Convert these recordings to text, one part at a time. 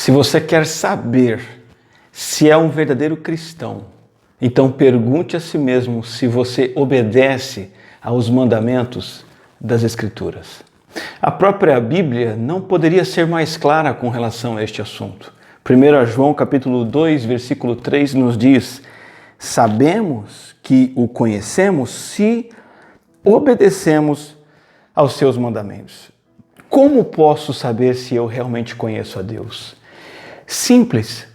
Se você quer saber se é um verdadeiro cristão, então pergunte a si mesmo se você obedece aos mandamentos das Escrituras. A própria Bíblia não poderia ser mais clara com relação a este assunto. 1 João capítulo 2, versículo 3 nos diz: sabemos que o conhecemos se obedecemos aos seus mandamentos. Como posso saber se eu realmente conheço a Deus? Simples.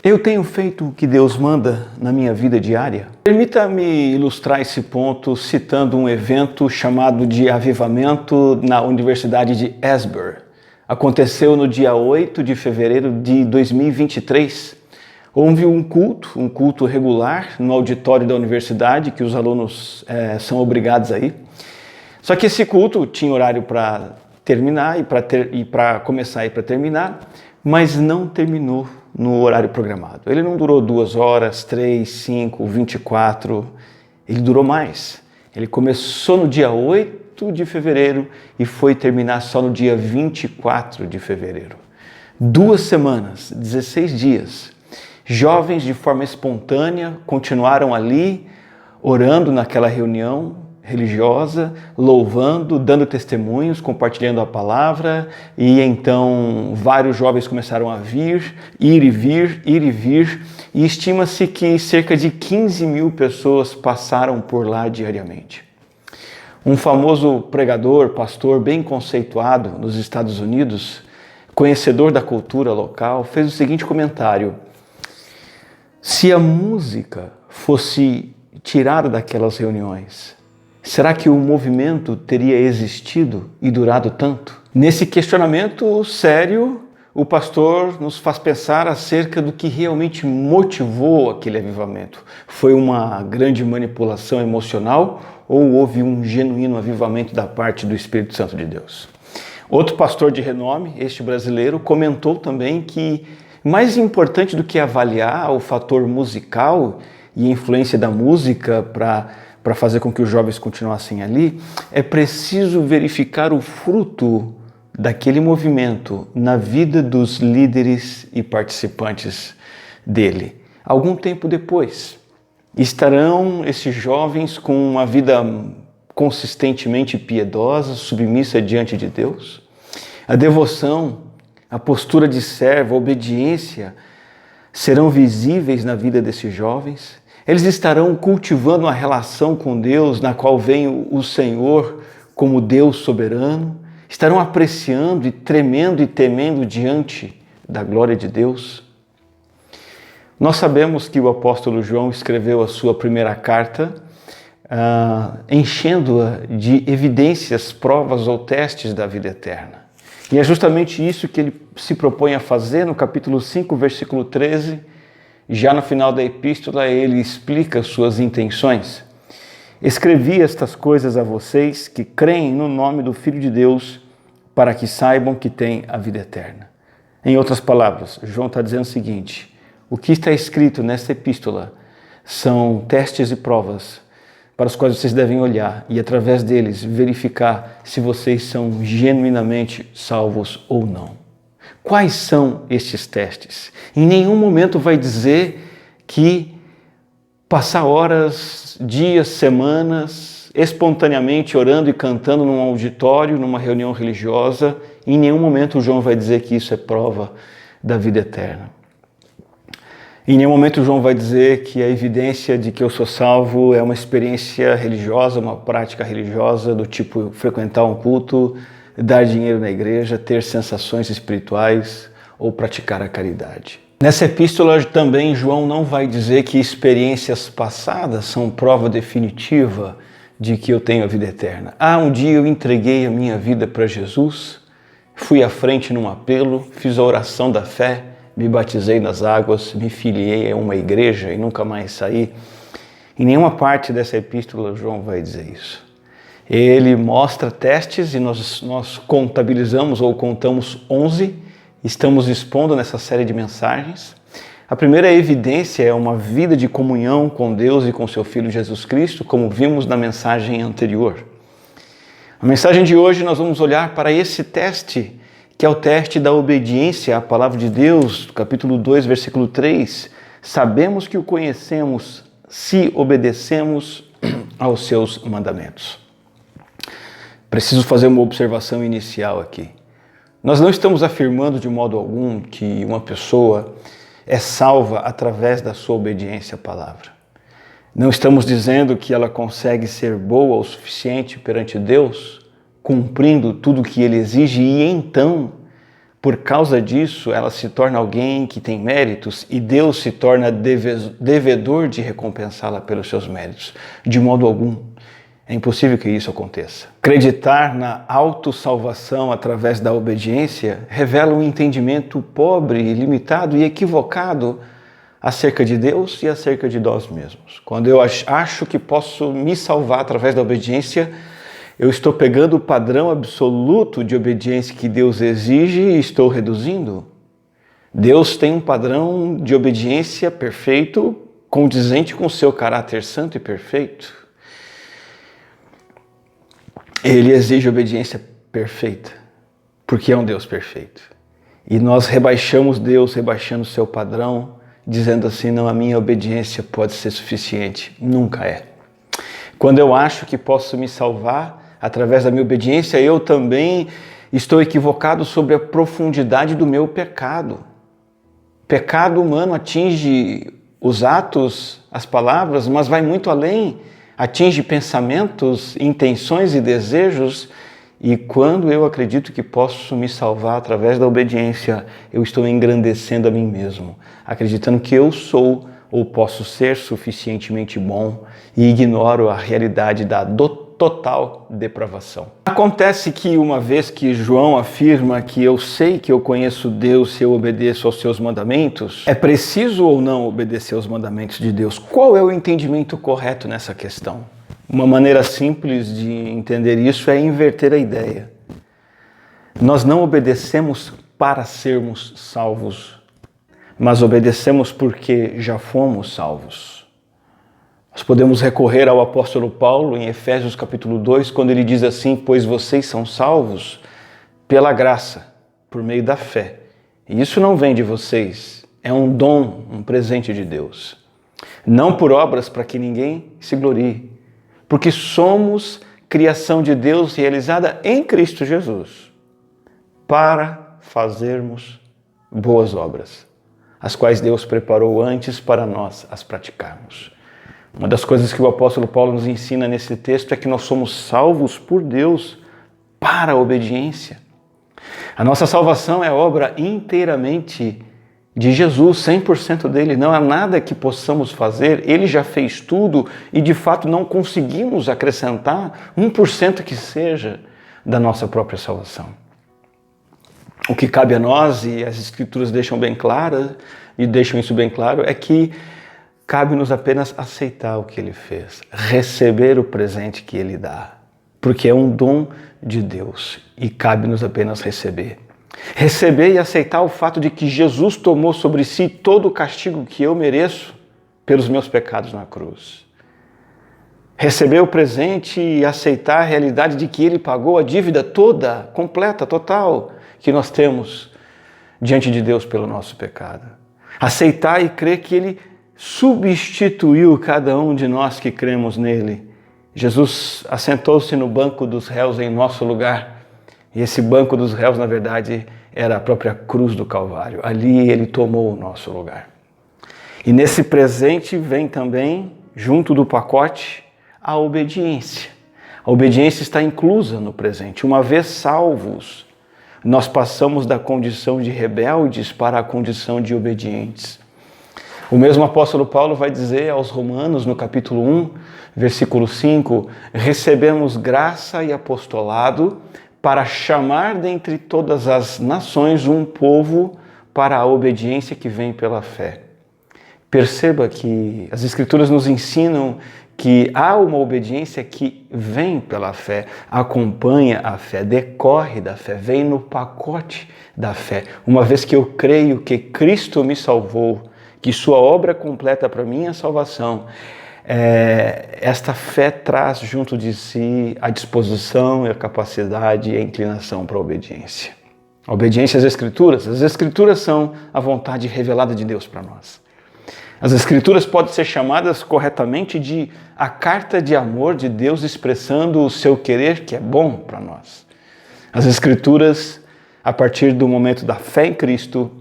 Eu tenho feito o que Deus manda na minha vida diária? Permita-me ilustrar esse ponto citando um evento chamado de Avivamento na Universidade de Asbury. Aconteceu no dia 8 de fevereiro de 2023. Houve um culto regular no auditório da universidade, que os alunos são obrigados a ir. Só que esse culto tinha horário para terminar e para começar e para terminar, mas não terminou no horário programado. Ele não durou 2 horas, 3, 5, 24, ele durou mais. Ele começou no dia 8 de fevereiro e foi terminar só no dia 24 de fevereiro. 2 semanas, 16 dias. Jovens de forma espontânea continuaram ali, orando naquela reunião religiosa, louvando, dando testemunhos, compartilhando a palavra, e então vários jovens começaram a ir e vir, e estima-se que cerca de 15 mil pessoas passaram por lá diariamente. Um famoso pregador, pastor bem conceituado nos Estados Unidos, conhecedor da cultura local, fez o seguinte comentário: se a música fosse tirada daquelas reuniões, será que o movimento teria existido e durado tanto? Nesse questionamento sério, o pastor nos faz pensar acerca do que realmente motivou aquele avivamento. Foi uma grande manipulação emocional ou houve um genuíno avivamento da parte do Espírito Santo de Deus? Outro pastor de renome, este brasileiro, comentou também que mais importante do que avaliar o fator musical e a influência da música para fazer com que os jovens continuassem ali, é preciso verificar o fruto daquele movimento na vida dos líderes e participantes dele. Algum tempo depois, estarão esses jovens com uma vida consistentemente piedosa, submissa diante de Deus? A devoção, a postura de servo, a obediência serão visíveis na vida desses jovens? Eles estarão cultivando uma relação com Deus na qual vem o Senhor como Deus soberano? Estarão apreciando e tremendo e temendo diante da glória de Deus? Nós sabemos que o apóstolo João escreveu a sua primeira carta enchendo-a de evidências, provas ou testes da vida eterna. E é justamente isso que ele se propõe a fazer no capítulo 5, versículo 13. Já no final da epístola, ele explica suas intenções. Escrevi estas coisas a vocês que creem no nome do Filho de Deus, para que saibam que têm a vida eterna. Em outras palavras, João está dizendo o seguinte: o que está escrito nesta epístola são testes e provas para os quais vocês devem olhar e, através deles, verificar se vocês são genuinamente salvos ou não. Quais são estes testes? Em nenhum momento vai dizer que passar horas, dias, semanas, espontaneamente orando e cantando num auditório, numa reunião religiosa, em nenhum momento João vai dizer que isso é prova da vida eterna. Em nenhum momento João vai dizer que a evidência de que eu sou salvo é uma experiência religiosa, uma prática religiosa do tipo frequentar um culto, dar dinheiro na igreja, ter sensações espirituais ou praticar a caridade. Nessa epístola também João não vai dizer que experiências passadas são prova definitiva de que eu tenho a vida eterna. Um dia eu entreguei a minha vida para Jesus, fui à frente num apelo, fiz a oração da fé, me batizei nas águas, me filiei a uma igreja e nunca mais saí. Em nenhuma parte dessa epístola João vai dizer isso. Ele mostra testes e nós contabilizamos ou contamos 11, estamos expondo nessa série de mensagens. A primeira evidência é uma vida de comunhão com Deus e com seu Filho Jesus Cristo, como vimos na mensagem anterior. A mensagem de hoje nós vamos olhar para esse teste que é o teste da obediência à palavra de Deus, capítulo 2, versículo 3. Sabemos que o conhecemos se obedecemos aos seus mandamentos. Preciso fazer uma observação inicial aqui. Nós não estamos afirmando de modo algum que uma pessoa é salva através da sua obediência à palavra. Não estamos dizendo que ela consegue ser boa o suficiente perante Deus, cumprindo tudo o que Ele exige e então, por causa disso, ela se torna alguém que tem méritos e Deus se torna devedor de recompensá-la pelos seus méritos. De modo algum. É impossível que isso aconteça. Acreditar na autossalvação através da obediência revela um entendimento pobre, limitado e equivocado acerca de Deus e acerca de nós mesmos. Quando eu acho que posso me salvar através da obediência, eu estou pegando o padrão absoluto de obediência que Deus exige e estou reduzindo. Deus tem um padrão de obediência perfeito, condizente com o seu caráter santo e perfeito. Ele exige obediência perfeita, porque é um Deus perfeito. E nós rebaixamos Deus, rebaixando o seu padrão, dizendo assim, não, a minha obediência pode ser suficiente. Nunca é. Quando eu acho que posso me salvar através da minha obediência, eu também estou equivocado sobre a profundidade do meu pecado. O pecado humano atinge os atos, as palavras, mas vai muito além. Atinge pensamentos, intenções e desejos, e quando eu acredito que posso me salvar através da obediência, eu estou engrandecendo a mim mesmo, acreditando que eu sou ou posso ser suficientemente bom e ignoro a realidade da total depravação. Acontece que uma vez que João afirma que eu sei que eu conheço Deus se eu obedeço aos seus mandamentos, é preciso ou não obedecer aos mandamentos de Deus? Qual é o entendimento correto nessa questão? Uma maneira simples de entender isso é inverter a ideia. Nós não obedecemos para sermos salvos, mas obedecemos porque já fomos salvos. Nós podemos recorrer ao apóstolo Paulo em Efésios capítulo 2, quando ele diz assim, pois vocês são salvos pela graça, por meio da fé. E isso não vem de vocês, é um dom, um presente de Deus. Não por obras para que ninguém se glorie, porque somos criação de Deus realizada em Cristo Jesus, para fazermos boas obras, as quais Deus preparou antes para nós as praticarmos. Uma das coisas que o apóstolo Paulo nos ensina nesse texto é que nós somos salvos por Deus para a obediência. A nossa salvação é obra inteiramente de Jesus, 100% dele. Não há nada que possamos fazer, ele já fez tudo e de fato não conseguimos acrescentar 1% que seja da nossa própria salvação. O que cabe a nós, e as Escrituras deixam bem claro, é que cabe-nos apenas aceitar o que ele fez, receber o presente que ele dá, porque é um dom de Deus e cabe-nos apenas receber. Receber e aceitar o fato de que Jesus tomou sobre si todo o castigo que eu mereço pelos meus pecados na cruz. Receber o presente e aceitar a realidade de que ele pagou a dívida toda, completa, total, que nós temos diante de Deus pelo nosso pecado. Aceitar e crer que ele substituiu cada um de nós que cremos nele. Jesus assentou-se no banco dos réus em nosso lugar. E esse banco dos réus, na verdade, era a própria cruz do Calvário. Ali ele tomou o nosso lugar. E nesse presente vem também, junto do pacote, a obediência. A obediência está inclusa no presente. Uma vez salvos, nós passamos da condição de rebeldes para a condição de obedientes. O mesmo apóstolo Paulo vai dizer aos Romanos, no capítulo 1, versículo 5, recebemos graça e apostolado para chamar dentre todas as nações um povo para a obediência que vem pela fé. Perceba que as Escrituras nos ensinam que há uma obediência que vem pela fé, acompanha a fé, decorre da fé, vem no pacote da fé. Uma vez que eu creio que Cristo me salvou, que sua obra completa para minha salvação, esta fé traz junto de si a disposição, a capacidade e a inclinação para a obediência. A obediência às Escrituras. As Escrituras são a vontade revelada de Deus para nós. As Escrituras podem ser chamadas corretamente de a carta de amor de Deus expressando o seu querer, que é bom para nós. As Escrituras, a partir do momento da fé em Cristo,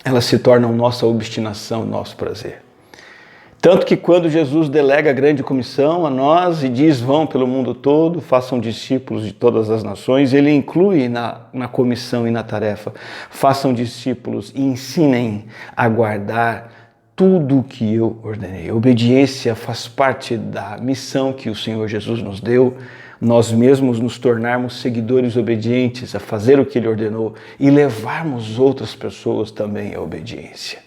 elas se tornam nossa obstinação, nosso prazer. Tanto que quando Jesus delega a grande comissão a nós e diz, vão pelo mundo todo, façam discípulos de todas as nações, ele inclui na comissão e na tarefa, façam discípulos e ensinem a guardar tudo o que eu ordenei. A obediência faz parte da missão que o Senhor Jesus nos deu, nós mesmos nos tornarmos seguidores obedientes, a fazer o que Ele ordenou e levarmos outras pessoas também à obediência.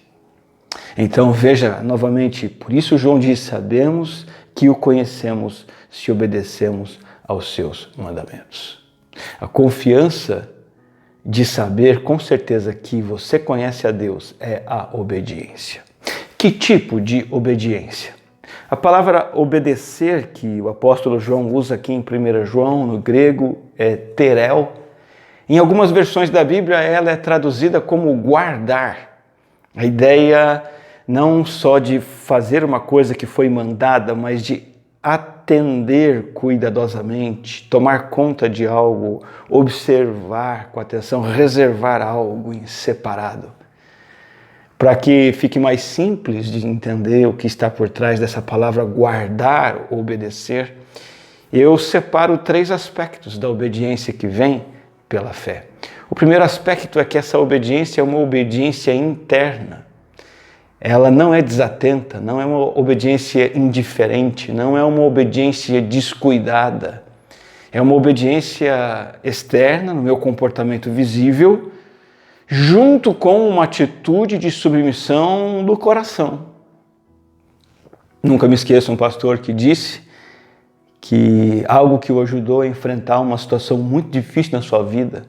Então veja novamente, por isso João diz, sabemos que o conhecemos se obedecemos aos seus mandamentos. A confiança de saber com certeza que você conhece a Deus é a obediência. Que tipo de obediência? A palavra obedecer, que o apóstolo João usa aqui em 1 João, no grego, é terel. Em algumas versões da Bíblia, ela é traduzida como guardar. A ideia não só de fazer uma coisa que foi mandada, mas de atender cuidadosamente, tomar conta de algo, observar com atenção, reservar algo em separado. Para que fique mais simples de entender o que está por trás dessa palavra guardar, obedecer, eu separo 3 aspectos da obediência que vem pela fé. O primeiro aspecto é que essa obediência é uma obediência interna. Ela não é desatenta, não é uma obediência indiferente, não é uma obediência descuidada. É uma obediência externa, no meu comportamento visível, junto com uma atitude de submissão do coração. Nunca me esqueço um pastor que disse que algo que o ajudou a enfrentar uma situação muito difícil na sua vida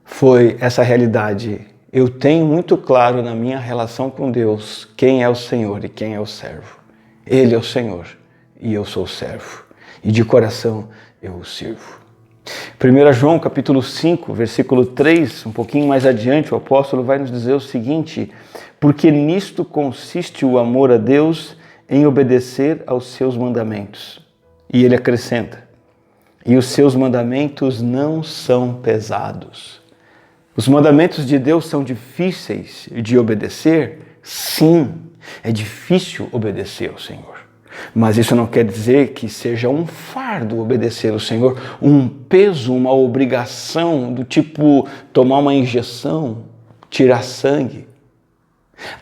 foi essa realidade. Eu tenho muito claro na minha relação com Deus quem é o Senhor e quem é o servo. Ele é o Senhor e eu sou o servo. E de coração eu o sirvo. 1 João capítulo 5, versículo 3, um pouquinho mais adiante, o apóstolo vai nos dizer o seguinte: porque nisto consiste o amor a Deus, em obedecer aos seus mandamentos. E ele acrescenta: e os seus mandamentos não são pesados. Os mandamentos de Deus são difíceis de obedecer? Sim, é difícil obedecer ao Senhor. Mas isso não quer dizer que seja um fardo obedecer ao Senhor, um peso, uma obrigação do tipo tomar uma injeção, tirar sangue.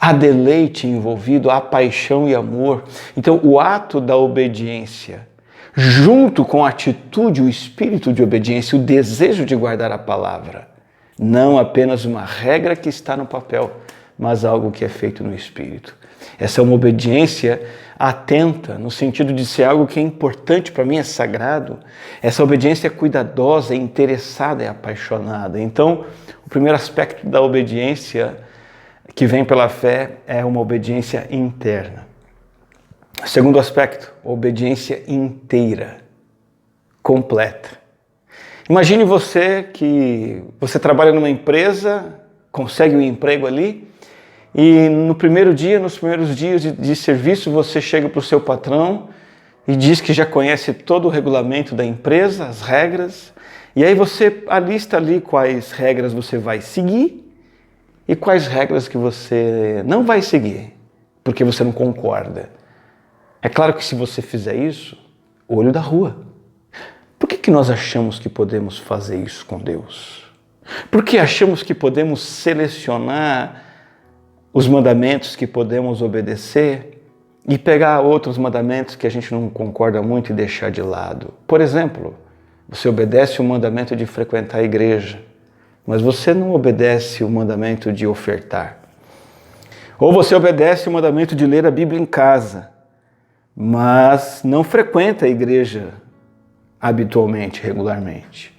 Há deleite envolvido, há paixão e amor. Então o ato da obediência, junto com a atitude, o espírito de obediência, o desejo de guardar a palavra, não apenas uma regra que está no papel, mas algo que é feito no espírito. Essa é uma obediência atenta, no sentido de ser algo que é importante para mim, é sagrado. Essa obediência é cuidadosa, é interessada, é apaixonada. Então, o primeiro aspecto da obediência que vem pela fé é uma obediência interna. O segundo aspecto, obediência inteira, completa. Imagine você que você trabalha numa empresa, consegue um emprego ali, e no primeiro dia, nos primeiros dias de serviço, você chega para o seu patrão e diz que já conhece todo o regulamento da empresa, as regras, e aí você alista ali quais regras você vai seguir e quais regras que você não vai seguir, porque você não concorda. É claro que se você fizer isso, olho da rua. Por que nós achamos que podemos fazer isso com Deus? Por que achamos que podemos selecionar os mandamentos que podemos obedecer e pegar outros mandamentos que a gente não concorda muito e deixar de lado? Por exemplo, você obedece o mandamento de frequentar a igreja, mas você não obedece o mandamento de ofertar. Ou você obedece o mandamento de ler a Bíblia em casa, mas não frequenta a igreja habitualmente, regularmente.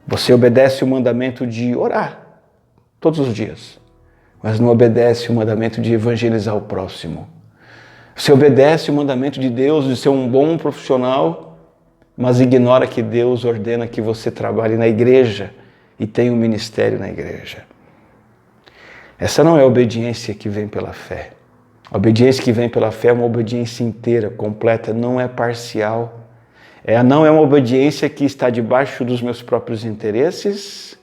Você obedece o mandamento de orar todos os dias, mas não obedece o mandamento de evangelizar o próximo. Você obedece o mandamento de Deus de ser um bom profissional, mas ignora que Deus ordena que você trabalhe na igreja e tem um ministério na igreja. Essa não é a obediência que vem pela fé. A obediência que vem pela fé é uma obediência inteira, completa, não é parcial. Não é uma obediência que está debaixo dos meus próprios interesses,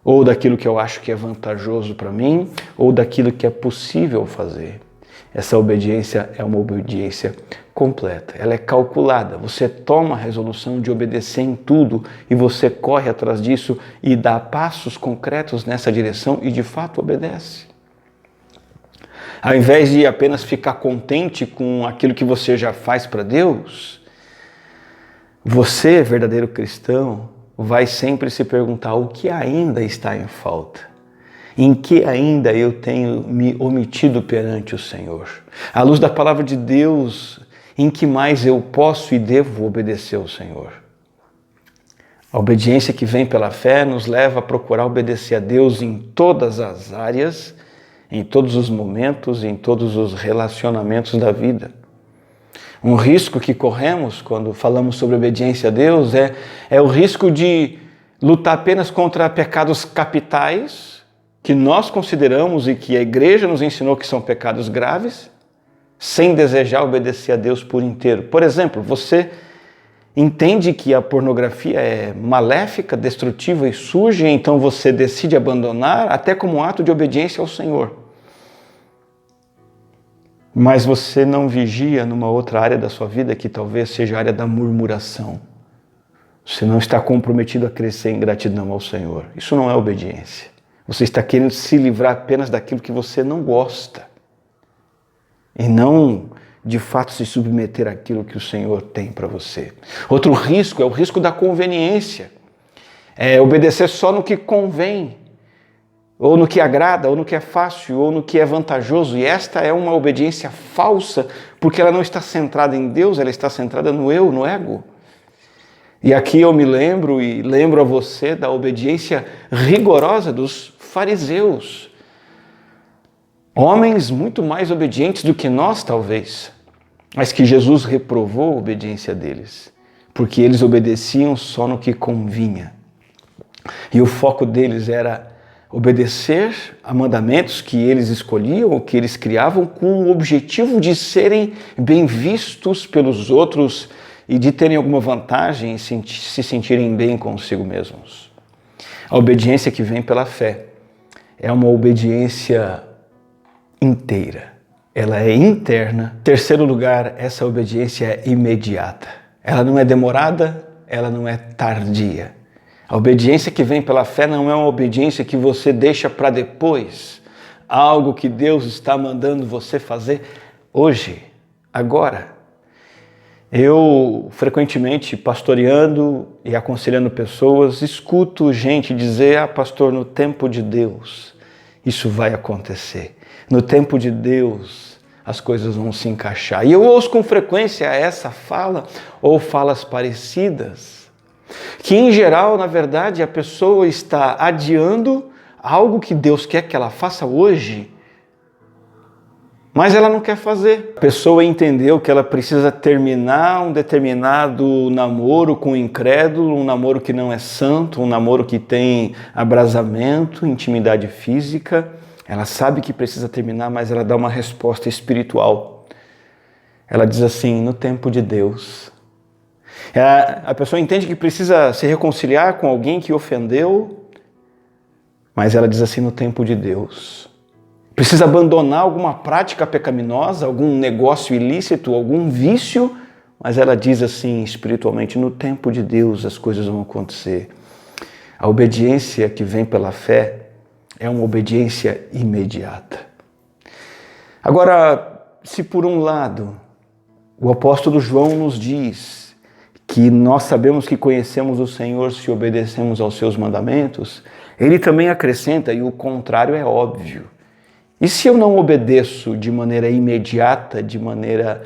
ou daquilo que eu acho que é vantajoso para mim, ou daquilo que é possível fazer. Essa obediência é uma obediência completa, ela é calculada. Você toma a resolução de obedecer em tudo e você corre atrás disso e dá passos concretos nessa direção e de fato obedece. Ao invés de apenas ficar contente com aquilo que você já faz para Deus, você, verdadeiro cristão, vai sempre se perguntar o que ainda está em falta. Em que ainda eu tenho me omitido perante o Senhor? À luz da palavra de Deus, em que mais eu posso e devo obedecer ao Senhor? A obediência que vem pela fé nos leva a procurar obedecer a Deus em todas as áreas, em todos os momentos, em todos os relacionamentos da vida. Um risco que corremos quando falamos sobre obediência a Deus é o risco de lutar apenas contra pecados capitais, que nós consideramos e que a igreja nos ensinou que são pecados graves, sem desejar obedecer a Deus por inteiro. Por exemplo, você entende que a pornografia é maléfica, destrutiva e suja, então você decide abandonar até como um ato de obediência ao Senhor. Mas você não vigia numa outra área da sua vida que talvez seja a área da murmuração. Você não está comprometido a crescer em gratidão ao Senhor. Isso não é obediência. Você está querendo se livrar apenas daquilo que você não gosta. E não, de fato, se submeter àquilo que o Senhor tem para você. Outro risco é o risco da conveniência. É obedecer só no que convém, ou no que agrada, ou no que é fácil, ou no que é vantajoso. E esta é uma obediência falsa, porque ela não está centrada em Deus, ela está centrada no eu, no ego. E aqui eu me lembro e lembro a você da obediência rigorosa dos fariseus. Homens muito mais obedientes do que nós, talvez, mas que Jesus reprovou a obediência deles, porque eles obedeciam só no que convinha. E o foco deles era obedecer a mandamentos que eles escolhiam, ou que eles criavam, com o objetivo de serem bem vistos pelos outros e de terem alguma vantagem e se sentirem bem consigo mesmos. A obediência que vem pela fé é uma obediência inteira. Ela é interna. Em terceiro lugar, essa obediência é imediata. Ela não é demorada, ela não é tardia. A obediência que vem pela fé não é uma obediência que você deixa para depois. Algo que Deus está mandando você fazer hoje, agora. Eu, frequentemente, pastoreando e aconselhando pessoas, escuto gente dizer: pastor, no tempo de Deus, isso vai acontecer. No tempo de Deus, as coisas vão se encaixar. E eu ouço com frequência essa fala, ou falas parecidas, que em geral, na verdade, a pessoa está adiando algo que Deus quer que ela faça hoje, mas ela não quer fazer. A pessoa entendeu que ela precisa terminar um determinado namoro com o incrédulo, um namoro que não é santo, um namoro que tem abrasamento, intimidade física. Ela sabe que precisa terminar, mas ela dá uma resposta espiritual. Ela diz assim: no tempo de Deus. A pessoa entende que precisa se reconciliar com alguém que ofendeu, mas ela diz assim: no tempo de Deus. Precisa abandonar alguma prática pecaminosa, algum negócio ilícito, algum vício, mas ela diz assim espiritualmente: no tempo de Deus as coisas vão acontecer. A obediência que vem pela fé é uma obediência imediata. Agora, se por um lado o apóstolo João nos diz que nós sabemos que conhecemos o Senhor se obedecemos aos seus mandamentos, ele também acrescenta, e o contrário é óbvio. E se eu não obedeço de maneira imediata, de maneira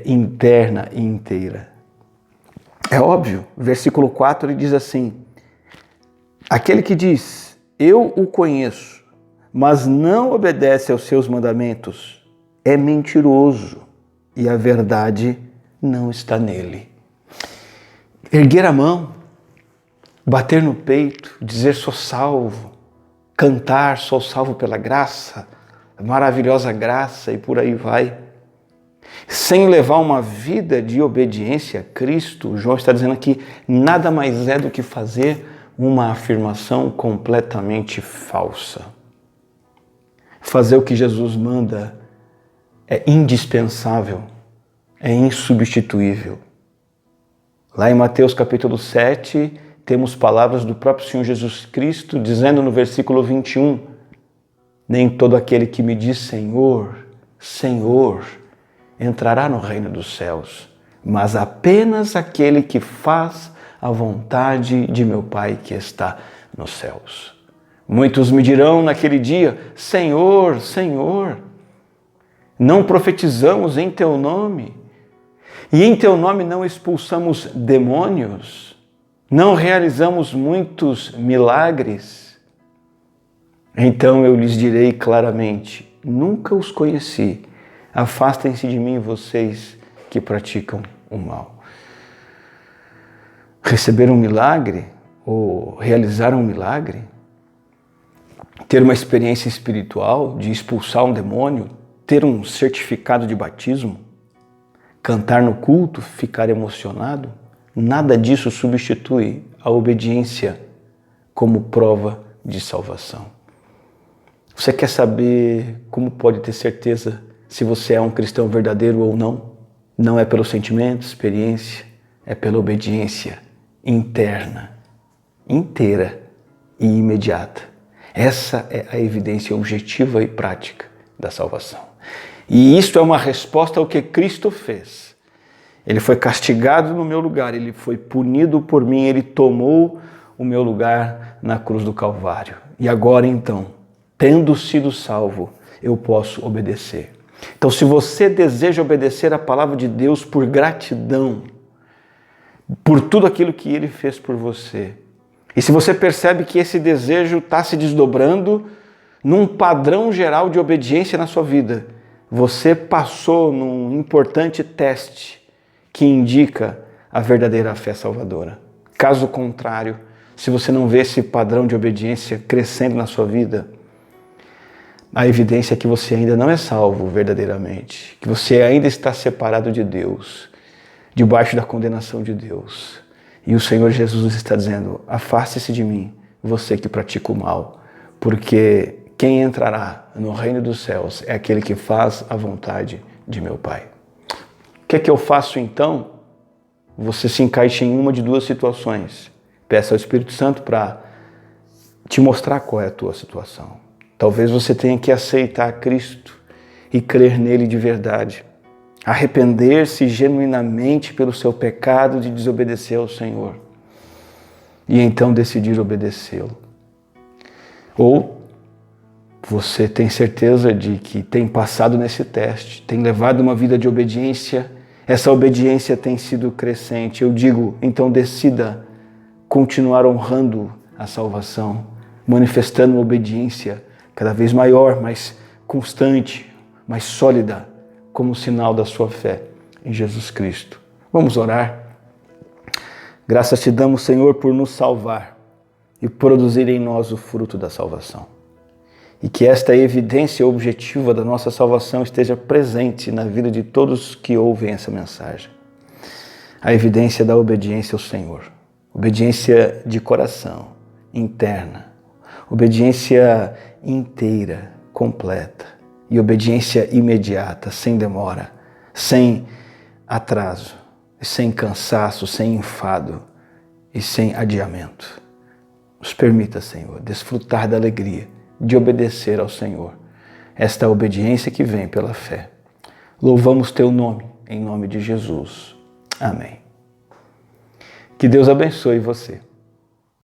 interna e inteira? É óbvio. Versículo 4 ele diz assim: aquele que diz, eu o conheço, mas não obedece aos seus mandamentos, é mentiroso e a verdade não está nele. Erguer a mão bater no peito, dizer sou salvo, cantar sou salvo pela graça, maravilhosa graça e por aí vai. Sem levar uma vida de obediência a Cristo, João está dizendo aqui, nada mais é do que fazer uma afirmação completamente falsa. Fazer o que Jesus manda é indispensável, é insubstituível. Lá em Mateus capítulo 7, temos palavras do próprio Senhor Jesus Cristo dizendo no versículo 21, nem todo aquele que me diz Senhor, Senhor, entrará no reino dos céus, mas apenas aquele que faz a vontade de meu Pai que está nos céus. Muitos me dirão naquele dia, Senhor, Senhor, não profetizamos em teu nome, e em teu nome não expulsamos demônios, não realizamos muitos milagres. Então eu lhes direi claramente, nunca os conheci, afastem-se de mim vocês que praticam o mal. Receber um milagre ou realizar um milagre, ter uma experiência espiritual de expulsar um demônio, ter um certificado de batismo, cantar no culto, ficar emocionado, nada disso substitui a obediência como prova de salvação. Você quer saber como pode ter certeza se você é um cristão verdadeiro ou não? Não é pelo sentimento, experiência, é pela obediência interna, inteira e imediata. Essa é a evidência objetiva e prática da salvação. E isto é uma resposta ao que Cristo fez. Ele foi castigado no meu lugar, ele foi punido por mim, ele tomou o meu lugar na cruz do Calvário. E agora então, tendo sido salvo, eu posso obedecer. Então, se você deseja obedecer a palavra de Deus por gratidão, por tudo aquilo que Ele fez por você, e se você percebe que esse desejo está se desdobrando num padrão geral de obediência na sua vida, você passou num importante teste que indica a verdadeira fé salvadora. Caso contrário, se você não vê esse padrão de obediência crescendo na sua vida, a evidência é que você ainda não é salvo verdadeiramente, que você ainda está separado de Deus, debaixo da condenação de Deus. E o Senhor Jesus está dizendo, afaste-se de mim, você que pratica o mal, porque quem entrará no reino dos céus é aquele que faz a vontade de meu Pai. O que é que eu faço então? Você se encaixa em uma de duas situações. Peça ao Espírito Santo para te mostrar qual é a tua situação. Talvez você tenha que aceitar Cristo e crer nele de verdade. Arrepender-se genuinamente pelo seu pecado de desobedecer ao Senhor. E então decidir obedecê-lo. Ou você tem certeza de que tem passado nesse teste, tem levado uma vida de obediência, essa obediência tem sido crescente. Eu digo, então decida continuar honrando a salvação, manifestando uma obediência cada vez maior, mais constante, mais sólida, como sinal da sua fé em Jesus Cristo. Vamos orar. Graças te damos, Senhor, por nos salvar e produzir em nós o fruto da salvação. E que esta evidência objetiva da nossa salvação esteja presente na vida de todos que ouvem essa mensagem. A evidência da obediência ao Senhor. Obediência de coração, interna. Obediência inteira, completa. E obediência imediata, sem demora, sem atraso, sem cansaço, sem enfado e sem adiamento. Nos permita, Senhor, desfrutar da alegria de obedecer ao Senhor. Esta obediência que vem pela fé. Louvamos teu nome, em nome de Jesus. Amém. Que Deus abençoe você.